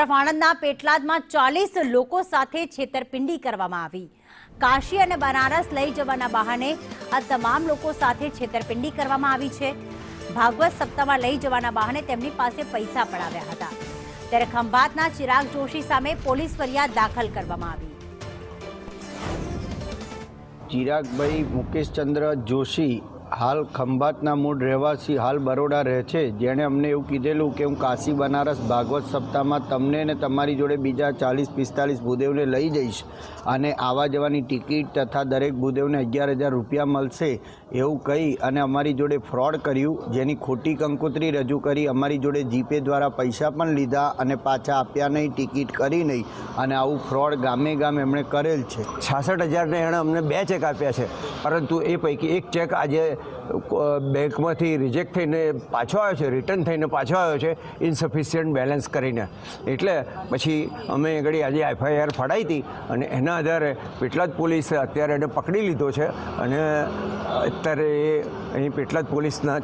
તરફ આણંદના પેટલાદમાં 40 લોકો સાથે છેતરપિંડી કરવામાં આવી। કાશી અને બનારસ લઈ જવાના બહાને આ તમામ લોકો સાથે છેતરપિંડી કરવામાં આવી છે। ભાગવત સપ્તાહમાં લઈ જવાના બહાને તેમની પાસે પૈસા પડાવ્યા હતા। ત્યારે ખંભાતના ચિરાગ જોશી સામે પોલીસ ફરિયાદ દાખલ કરવામાં આવી। ચિરાગભાઈ મુકેશચંદ્ર જોશી हाल खंभातना मूળ રહેવાસી हाल बरोड़ा रहे छे, जेने अमने एवं कीधेलुं के हूँ काशी बनारस भागवत सप्ताह में तमने ने तमारी जोड़े बीजा 40-45 भूदेवने लई जईश अने आवा जवानी टिकीट तथा दरेक भूदेवने 11,000 रुपया मळशे एवं कही अने अमारी जोड़े फ्रॉड कर्युं, जेनी खोटी कंकोत्री रजू करी अमारी जोड़े जीपे द्वारा पैसा पण लीधा अने पाछा आप्या नहीं, टिकीट करी नहीं अने आवुं फ्रॉड गामे गाम एमणे करेल छे। 66,000 ने एणे अमने 2 चेक आप्या छे, परंतु ए पैकी एक चेक आज बैंक में रिजेक्ट थईने पाछो आव्यो छे, रिटर्न थईने पाछो आव्यो छे इनसफिशियंट बेलेंस करीने। एटले पछी अमे घड़ी आज FIR फड़ाई थी अने एना आधारे पेटलाद पोलीस अत्यारे एने पकड़ी लीधो छे अने अत्यारे अहीं पेटलाद पोलीसना